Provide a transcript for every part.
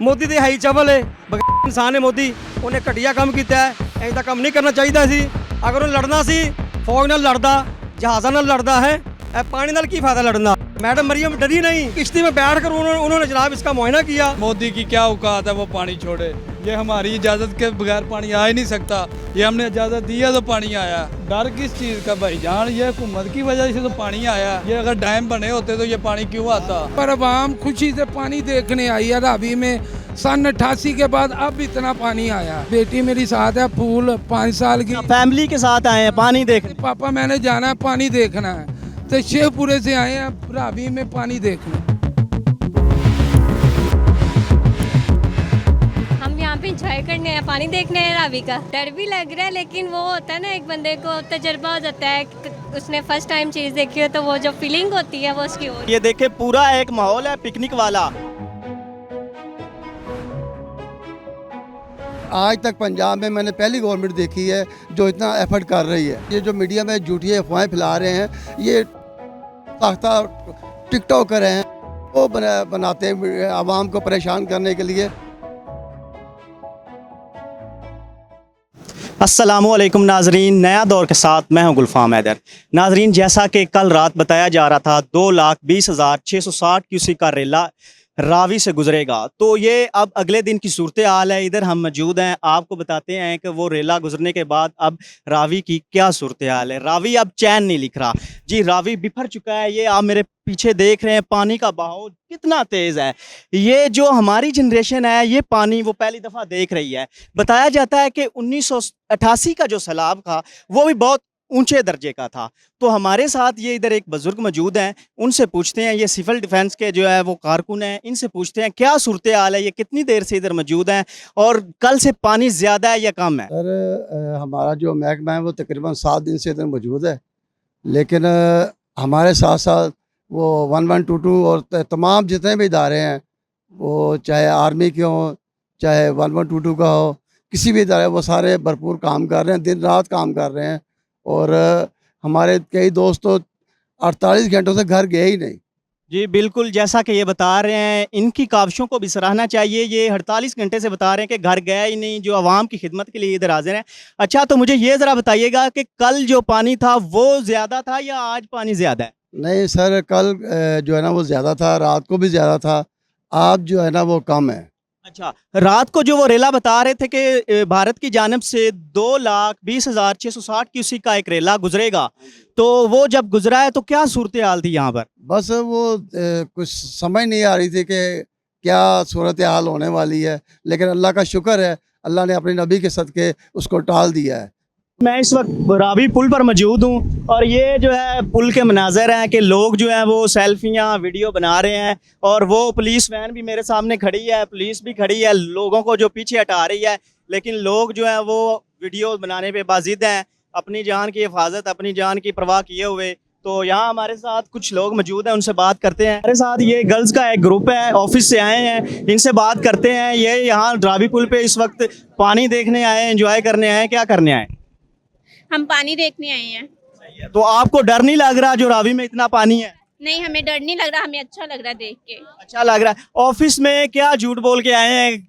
ਮੋਦੀ ਦੇ ਹਾਈ ਚਵਲ ਹੈ ਇਨਸਾਨ ਹੈ ਮੋਦੀ ਉਹਨੇ ਘਟੀਆ ਕੰਮ ਕੀਤਾ ਹੈ ਐਂ ਤਾਂ ਕੰਮ ਨਹੀਂ ਕਰਨਾ ਚਾਹੀਦਾ ਸੀ ਅਗਰ ਉਹ ਲੜਨਾ ਸੀ ਫੌਜ ਨਾਲ ਲੜਦਾ ਜਹਾਜ਼ਾਂ ਨਾਲ ਲੜਦਾ है पानी नाल की फायदा लड़ना। मैडम मरियम डरी नहीं, किश्ती में बैठ कर उन्होंने जनाब इसका मुआयना किया। मोदी की क्या औकात है वो पानी छोड़े, ये हमारी इजाज़त के बगैर पानी आ ही नहीं सकता, ये हमने इजाज़त दी है तो पानी आया। डर किस चीज़ का भाईजान, ये हुकूमत की वजह से तो पानी आया, ये अगर डैम बने होते तो ये पानी क्यों आता। पर अवाम खुशी से पानी देखने आई है रावी में। सन 88 के बाद अब इतना पानी आया। बेटी मेरी साथ है, फूल 5 साल की, फैमिली के साथ आए हैं पानी देखने। पापा मैंने जाना है पानी देखना है, तो शेखपुरे से आए हैं रावी में पानी देखने। हम यहाँ पे इंजॉय करने हैं, पानी देखने हैं रावी का। डर भी लग रहा है लेकिन वो होता है ना, एक बंदे को तजर्बा हो जाता है, उसने फर्स्ट टाइम चीज़ देखी हो तो वो जो फीलिंग होती है वो उसकी हो। ये देखे पूरा एक माहौल है पिकनिक वाला। आज तक पंजाब में मैंने पहली गवर्नमेंट देखी है जो इतना एफर्ट कर रही है। ये जो मीडिया में झूठी अफवाहें फैला रहे हैं, ये साख्ता टिकटॉकर हैं, वो बनाते हैं आवाम को परेशान करने के लिए। अस्सलामुअलैकुम नाजरीन, नया दौर के साथ मैं हूं गुलफाम हैदर। नाजरीन, जैसा कि कल रात बताया जा रहा था 2,20,660 क्यूसेक का रेला रावी से गुजरेगा, तो ये अब अगले दिन की सूरत हाल है। इधर हम मौजूद हैं, आपको बताते हैं कि वो रेला गुजरने के बाद अब रावी की क्या सूरत हाल है। रावी अब चैन नहीं लिख रहा जी, रावी बिफर चुका है। ये आप मेरे पीछे देख रहे हैं, पानी का बहाव कितना तेज़ है। ये जो हमारी जनरेशन है, ये पानी वो पहली दफ़ा देख रही है। बताया जाता है कि 1988 का जो सैलाब था वो भी बहुत ऊंचे दर्जे का था। तो हमारे साथ ये इधर एक बुजुर्ग मौजूद हैं, उनसे पूछते हैं, ये सिविल डिफेंस के जो है वो कारकुन हैं, इनसे पूछते हैं क्या सूरत हाल है, ये कितनी देर से इधर मौजूद हैं और कल से पानी ज़्यादा है या कम है। सर हमारा जो महकमा है वो तकरीबन 7 दिन से इधर मौजूद है, लेकिन हमारे साथ साथ वो 1122 और तमाम जितने भी इदारे हैं, वो चाहे आर्मी के हों चाहे 1122 का हो, किसी भी इदारे, वो सारे भरपूर काम कर रहे हैं, दिन रात काम कर रहे हैं। और हमारे कई दोस्त तो 48 घंटों से घर गए ही नहीं। जी बिल्कुल, जैसा कि ये बता रहे हैं, इनकी काविशों को भी सराहना चाहिए। ये 48 घंटे से बता रहे हैं कि घर गया ही नहीं, जो आवाम की खिदमत के लिए इधर हाजिर हैं। अच्छा, तो मुझे ये ज़रा बताइएगा कि कल जो पानी था वो ज़्यादा था या आज पानी ज़्यादा है। नहीं सर, कल जो है ना वो ज़्यादा था, रात को भी ज़्यादा था, आज जो है ना वो कम है। अच्छा, रात को जो वो रेला बता रहे थे कि भारत की जानिब से 2,20,660 क्यूसेक का एक रेला गुजरेगा, तो वो जब गुजरा है तो क्या सूरत हाल थी यहाँ पर। बस वो कुछ समझ नहीं आ रही थी कि क्या सूरत हाल होने वाली है, लेकिन अल्लाह का शुक्र है, अल्लाह ने अपने नबी के सदके उसको टाल दिया है। मैं इस वक्त रावी पुल पर मौजूद हूँ और ये जो है पुल के मनाज़र हैं कि लोग जो हैं वो सेल्फियाँ वीडियो बना रहे हैं और वो पुलिस वैन भी मेरे सामने खड़ी है, पुलिस भी खड़ी है, लोगों को जो पीछे हटा रही है, लेकिन लोग जो हैं वो वीडियो बनाने पे बाजिद हैं, अपनी जान की हिफाजत, अपनी जान की परवाह किए हुए। तो यहाँ हमारे साथ कुछ लोग मौजूद हैं, उनसे बात करते हैं। हमारे साथ ये गर्ल्स का एक ग्रुप है, ऑफिस से आए हैं, इनसे बात करते हैं। ये यहाँ रावी पुल पे इस वक्त पानी देखने आए हैं, इंजॉय करने आए हैं, क्या करने आए हैं। हम पानी देखने आए हैं। तो आपको डर नहीं लग रहा जो रावी में इतना पानी है। नहीं, हमें डर नहीं लग रहा, हमें अच्छा लग रहा है देख के। अच्छा लग रहा है। ऑफिस में क्या झूठ बोल के आए हैं।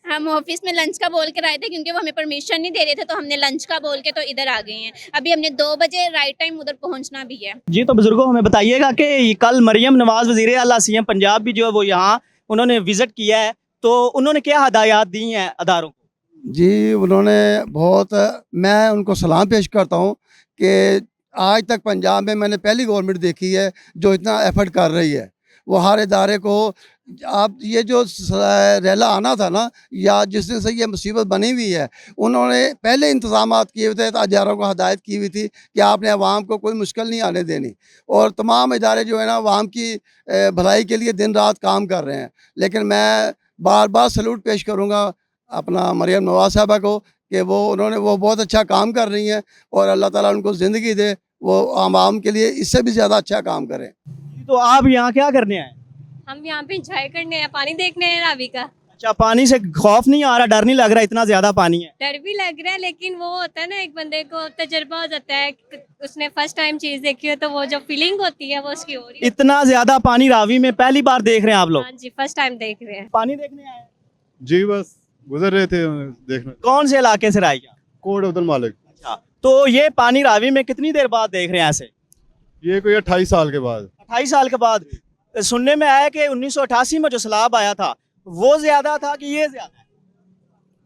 हम ऑफिस में लंच का बोल कर आए थे, क्योंकि वो हमें परमिशन नहीं दे रहे थे, तो हमने लंच का बोल के तो इधर आ गए हैं। अभी हमने 2 बजे राइट टाइम उधर पहुंचना भी है। जी, तो बुजुर्गों हमें बताइएगा कि कल मरियम नवाज वजीर आला सीएम पंजाब भी जो है वो यहाँ उन्होंने विजिट किया है, तो उन्होंने क्या हदायत दी हैं अदारों को। जी उन्होंने बहुत, मैं उनको सलाम पेश करता हूँ कि आज तक पंजाब में मैंने पहली गवर्नमेंट देखी है जो इतना एफर्ट कर रही है। वो हर इदारे को, आप ये जो रेला आना था ना, या जिस दिन से ये मुसीबत बनी हुई है, उन्होंने पहले इंतजामात किए हुए थे, इदारों को हदायत की हुई थी कि आपने अवाम को कोई मुश्किल नहीं आने देनी। और तमाम इदारे जो है ना अवाम की भलाई के लिए दिन रात काम कर रहे हैं। लेकिन मैं बार बार सैल्यूट पेश करूँगा अपना मरियम नवाज साहबा को कि वो बहुत अच्छा काम कर रही हैं और अल्लाह ताला उनको ज़िंदगी दे, वो आवाम के लिए इससे भी ज़्यादा अच्छा काम करें। तो आप यहाँ क्या करने आए। हम यहाँ पे इंजॉय करने हैं, पानी देखने हैं रावी का। अच्छा, पानी से खौफ नहीं आ रहा, डर नहीं लग रहा, इतना ज्यादा पानी है? डर भी लग रहा है, लेकिन वो होता है ना, एक बंदे को तजुर्बा हो जाता है, उसने फर्स्ट टाइम चीज देखी हो तो वो जो फीलिंग होती है वो उसकी हो रही है। इतना ज्यादा पानी रावी में पहली बार देख रहे हैं आप लोग? हाँ जी, फर्स्ट टाइम देख रहे हैं। पानी देखने आए हैं? जी बस गुजर रहे थे देखने। कौन से इलाके से राय? कोट अब्दुल मालिक। अच्छा, तो ये पानी रावी में कितनी देर बाद देख रहे हैं ऐसे? ये कोई 28 साल के बाद। 28 साल के बाद। सुनने में आया कि 1988 में जो सैलाब आया था वो ज्यादा था कि ये ज्यादा है?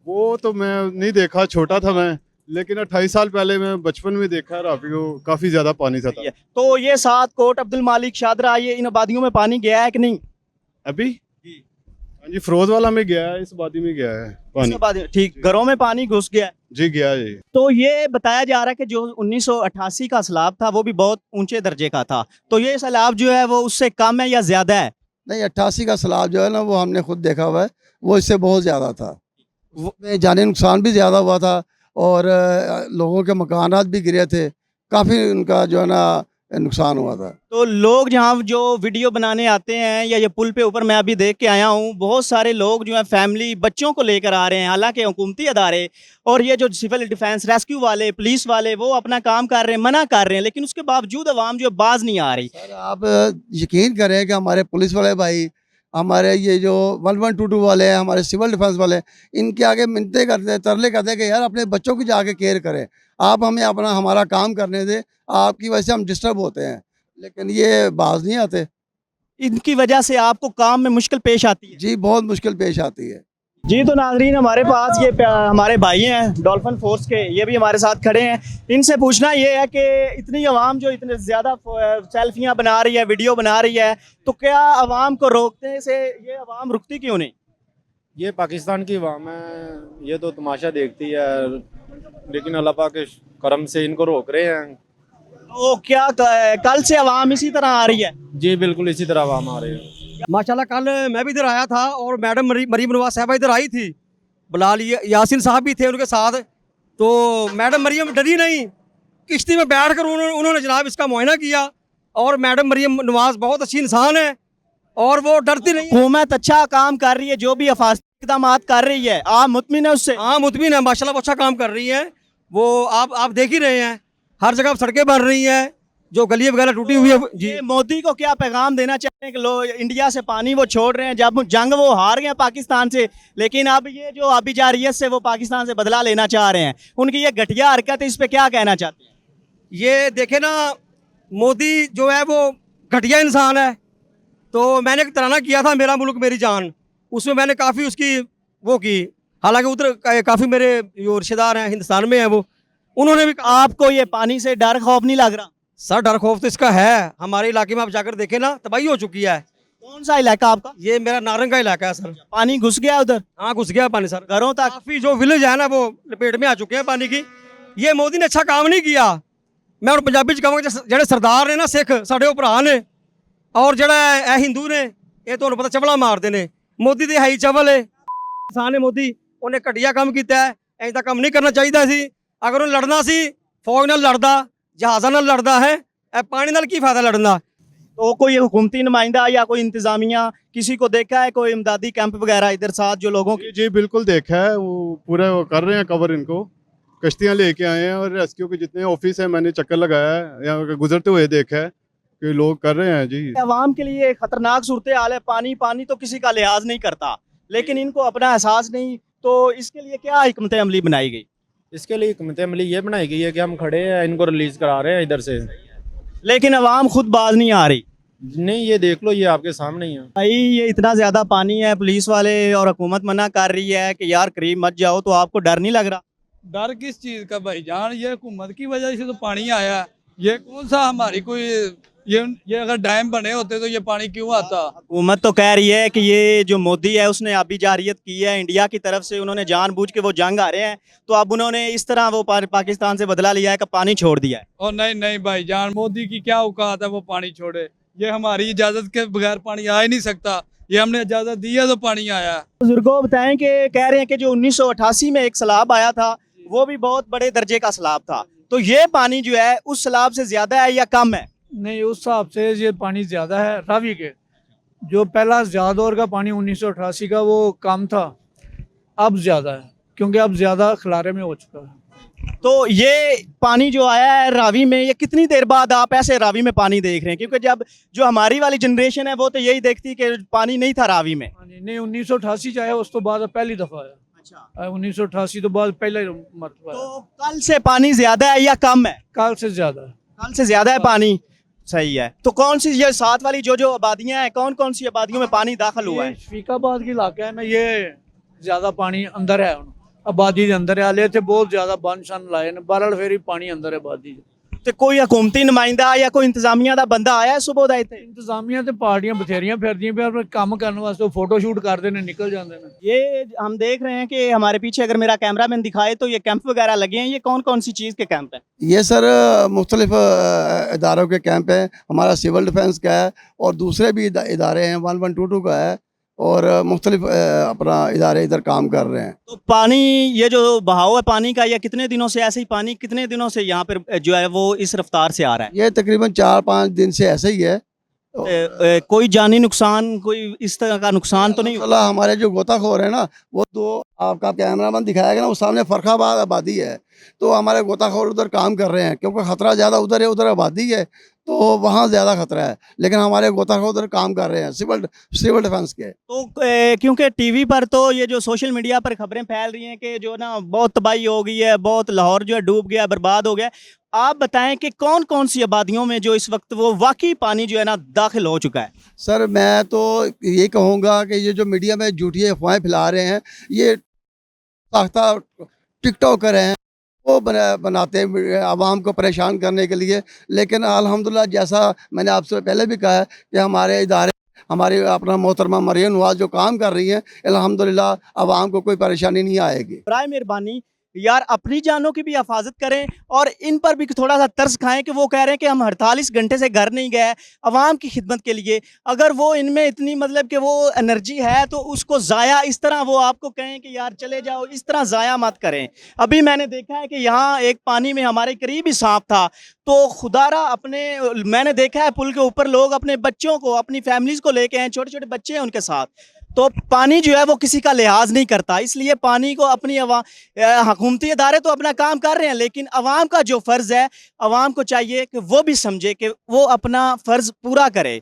वो तो मैं नहीं देखा, छोटा था मैं, लेकिन 28 साल पहले मैं बचपन में देखा राफी को, काफी ज्यादा पानी था। तो ये साथ कोट अब्दुल मालिक, शादरा, ये इन आबादियों में पानी गया है कि नहीं अभी? हाँ जी, फरोज वाला में गया है, इस वादी में गया है पानी। ठीक, घरों में पानी घुस गया है। जी गया है। तो ये बताया जा रहा है कि जो 1988 का सैलाब था वो भी बहुत ऊंचे दर्जे का था, तो ये सैलाब जो है वो उससे कम है या ज्यादा है? नहीं, 88 का सैलाब जो है ना, वो हमने खुद देखा हुआ है, वो इससे बहुत ज़्यादा था। वो जानी नुकसान भी ज़्यादा हुआ था और लोगों के मकानात भी गिरे थे, काफ़ी उनका जो है ना नुकसान हुआ था। तो लोग जहाँ जो वीडियो बनाने आते हैं या ये पुल पे ऊपर मैं अभी देख के आया हूँ, बहुत सारे लोग जो है फैमिली बच्चों को लेकर आ रहे हैं, हालांकि हुकूमती अदारे और ये जो सिविल डिफेंस रेस्क्यू वाले, पुलिस वाले, वो अपना काम कर रहे हैं, मना कर रहे हैं, लेकिन उसके बावजूद अवाम जो बाज नहीं आ रही। सर आप यकीन करें कि हमारे पुलिस वाले भाई, हमारे ये जो 1122 वाले हैं, हमारे सिविल डिफेंस वाले हैं, इनके आगे मिन्नतें करते हैं, तरले करते हैं कि यार अपने बच्चों की जाके केयर करें, आप हमें अपना हमारा काम करने दें, आपकी वजह से हम डिस्टर्ब होते हैं, लेकिन ये बाज नहीं आते। इनकी वजह से आपको काम में मुश्किल पेश आती है? जी बहुत मुश्किल पेश आती है। जी, तो नाजरीन हमारे पास ये हमारे भाई हैं डॉल्फिन फोर्स के, ये भी हमारे साथ खड़े हैं। इनसे पूछना ये है कि इतनी आवाम जो इतने ज़्यादा सेल्फियाँ बना रही है, वीडियो बना रही है, तो क्या आवाम को रोकने से ये आवाम रुकती क्यों नहीं? ये पाकिस्तान की आवाम है, ये तो तमाशा देखती है, लेकिन अल्लाह पाक के करम से इनको रोक रहे हैं। तो क्या कल से आवाम इसी तरह आ रही है? जी बिल्कुल इसी तरह आवाम आ रही है। माशाल्लाह कल मैं भी इधर आया था और मैडम मरीम नवाज साहबा इधर आई थी, बिलाल यासीन साहब भी थे उनके साथ, तो मैडम मरीम डरी नहीं, किश्ती में बैठ कर उन्होंने जनाब इसका मुआयना किया, और मैडम मरीम नवाज बहुत अच्छी इंसान है और वो डरती नहीं। हुकूमत अच्छा काम कर रही है, जो भी हिफाजती इक़दाम कर रही है, आप मुतमिन है उससे? हाँ मुतमिन है, माशाल्लाह वो अच्छा काम कर रही है। वो आप देख ही रहे हैं, हर जगह सड़कें बन रही हैं, जो गली वगैरह टूटी हुई है। जी, मोदी को क्या पैगाम देना चाहते हैं कि लोग इंडिया से पानी वो छोड़ रहे हैं, जब जंग वो हार गए पाकिस्तान से, लेकिन अब ये जो आबिजारियत से वो पाकिस्तान से बदला लेना चाह रहे हैं, उनकी ये घटिया हरकत है, इस पे क्या कहना चाहते हैं? ये देखे ना, मोदी जो है वो घटिया इंसान है। तो मैंने एक तराना किया था, मेरा मुल्क मेरी जान, उसमें मैंने काफ़ी उसकी वो की, हालांकि उधर काफ़ी मेरे जो रिश्तेदार हैं हिंदुस्तान में हैं, वो उन्होंने भी। आपको ये पानी से डर खौफ नहीं लग रहा? सर डर खौफ तो इसका है, हमारे इलाके में आप जाकर देखें ना, तबाही हो चुकी है। कौन सा इलाका आपका? ये मेरा नारंग का इलाका है सर। पानी घुस गया उधर? हाँ घुस गया पानी सर, घरों तक। काफ़ी जो विलेज है ना वो लपेट में आ चुके हैं पानी की। ये मोदी ने अच्छा काम नहीं किया। मैं और पंजाबी च कहूँगा जेडे सरदार ने ना, सिख साढ़े भरा ने, और जेड़ा हिंदू ने, ये तो पता चवला मारते ने। मोदी तो है ही चवल है, इंसान है मोदी, उन्हें घटिया काम किया है, ऐसा काम नहीं करना चाहिए सी। अगर उन्हें लड़ना सी फौज नाल लड़दा, जहाज़ां नाल लड़दा है, पानी नाल की फायदा लड़ना। तो कोई हुकूमती नुमाइंदा या कोई इंतजामिया किसी को देखा है, कोई इमदादी कैंप वगैरह इधर साथ जो लोगों की? जी बिल्कुल देखा है, वो पूरा वो कर रहे हैं कवर, इनको कश्तियाँ लेके आए हैं और रेस्क्यू के जितने ऑफिस हैं मैंने चक्कर लगाया है, यहाँ गुजरते हुए देखा है कि लोग कर रहे हैं। जी अवाम के लिए खतरनाक सूरत हाल है, पानी तो किसी का लिहाज नहीं करता, लेकिन इनको अपना एहसास नहीं। तो इसके लिए क्या हिकमत अमली बनाई गई? इसके लिए हिकमत अमली ये बनाई गई है कि हम खड़े हैं, इनको रिलीज करा रहे हैं इधर से, लेकिन अवाम खुद बाज नहीं आ रही। नहीं ये देख लो, ये आपके सामने ही है भाई, ये इतना ज़्यादा पानी है, पुलिस वाले और हुकूमत मना कर रही है कि यार करीब मत जाओ, तो आपको डर नहीं लग रहा? डर किस चीज़ का भाईजान, ये हुकूमत की वजह से तो पानी आया। ये कौन सा हमारी कोई ये अगर डैम बने होते तो ये पानी क्यों आता? हुकूमत तो कह रही है कि ये जो मोदी है उसने आबिजारियत की है इंडिया की तरफ से, उन्होंने जानबूझ के वो जंग आ रहे हैं, तो अब उन्होंने इस तरह वो पाकिस्तान से बदला लिया है कि पानी छोड़ दिया है। और नहीं भाईजान, मोदी की क्या औकात है वो पानी छोड़े? ये हमारी इजाज़त के बगैर पानी आ ही नहीं सकता, ये हमने इजाज़त दी है तो पानी आया। बुजुर्गों बताएं कि कह रहे हैं कि जो 1988 में एक सैलाब आया था वो भी बहुत बड़े दर्जे का सैलाब था, तो ये पानी जो है उस सैलाब से ज्यादा है या कम है? नहीं, उस हिसाब से ये पानी ज़्यादा है रावी के, जो पहला ज़्यादा दौर का पानी 1988 का वो कम था, अब ज़्यादा है क्योंकि अब ज़्यादा खलारे में हो चुका है। तो ये पानी जो आया है रावी में, ये कितनी देर बाद आप ऐसे रावी में पानी देख रहे हैं? क्योंकि जब जो हमारी वाली जनरेशन है वो तो यही देखती कि पानी नहीं था रावी में। पानी नहीं 1988 च आया, उस तो बाद पहली दफ़ा आया। अच्छा, 1988 तो बाद पहला ही मरतबा आया। तो कल से पानी ज्यादा है या कम है? कल से ज़्यादा है। कल से ज्यादा है पानी। सही है। तो कौन सी ये साथ वाली जो आबादियां हैं, कौन कौन सी आबादियों में पानी दाखिल हुआ है? शफीकाबाद के इलाके है ना, ये ज़्यादा पानी अंदर है, आबादी के अंदर है। हाले थे बहुत ज़्यादा बन शन लाए ने, बारल फेरी पानी अंदर है आबादी दे। तो कोई हुकूमती नुमाइंदा या कोई इंतजामिया का बंदा आया है सुबह दा इत्थे? इंतजामिया तो पार्टियां बथेरियां फिरदियां पे, अपने काम करने वास्ते फोटो शूट करते ने, निकल जाते हैं। ये हम देख रहे हैं कि हमारे पीछे अगर मेरा कैमरामैन दिखाए तो ये कैंप वगैरह लगे हैं। ये कौन कौन सी चीज़ के कैंप है? ये सर मुख्तलिफ इदारों के कैंप हैं। हमारा सिविल डिफेंस का है और दूसरे भी इदारे हैं, 1122 का है और मुख्तलिफ अपना इदारे इधर काम कर रहे हैं। तो पानी, ये जो बहाव है पानी का, ये कितने दिनों से ऐसे ही पानी कितने दिनों से यहाँ पर जो है वो इस रफ्तार से आ रहा है? ये तकरीबन 4-5 दिन से ऐसे ही है। कोई जानी नुकसान, कोई इस तरह का नुकसान तो नहीं? अल्लाह, हमारे जो गोताखोर है ना, वो तो आपका कैमरामैन दिखाएगा ना, वो सामने फरखाबाद आबादी है, तो हमारे गोताखोर उधर काम कर रहे हैं क्योंकि ख़तरा ज़्यादा उधर है, उधर आबादी है तो वहाँ ज़्यादा खतरा है, लेकिन हमारे गोताखोर उधर काम कर रहे हैं सिविल डिफेंस के। तो क्योंकि टीवी पर तो ये जो सोशल मीडिया पर खबरें फैल रही हैं कि जो ना बहुत तबाही हो गई है, बहुत लाहौर जो है डूब गया, बर्बाद हो गया। आप बताएं कि कौन कौन सी आबादियों में जो इस वक्त वो वाकई पानी जो है ना दाखिल हो चुका है? सर मैं तो ये कहूँगा कि ये जो मीडिया में झूठी अफवाहें फैला रहे हैं, ये साख्ता टिकटॉकर हैं, वो बनाते हैं आवाम को परेशान करने के लिए। लेकिन अल्हम्दुलिल्लाह, जैसा मैंने आपसे पहले भी कहा है कि हमारे इदारे, हमारी अपना मोहतरमा मरियम नवाज जो काम कर रही हैं, अल्हम्दुलिल्लाह आवाम को कोई परेशानी नहीं आएगी। बराए मेहरबानी यार अपनी जानों की भी हिफाजत करें और इन पर भी थोड़ा सा तरस खाएं कि वो कह रहे हैं कि हम 48 घंटे से घर नहीं गए आवाम की खिदमत के लिए। अगर वो इनमें इतनी मतलब कि वो एनर्जी है तो उसको ज़ाया इस तरह वो आपको कहें कि यार चले जाओ, इस तरह ज़ाया मत करें। अभी मैंने देखा है कि यहाँ एक पानी में हमारे करीब ही सांप था, तो खुदारा मैंने देखा है पुल के ऊपर लोग अपने बच्चों को, अपनी फैमिलीज़ को लेके आए, छोटे छोटे बच्चे हैं उनके साथ। तो पानी जो है वो किसी का लिहाज नहीं करता, इसलिए पानी को अपनी हुकूमती इदारे तो अपना काम कर रहे हैं, लेकिन अवाम का जो फ़र्ज़ है, अवाम को चाहिए कि वो भी समझे कि वो अपना फ़र्ज़ पूरा करे।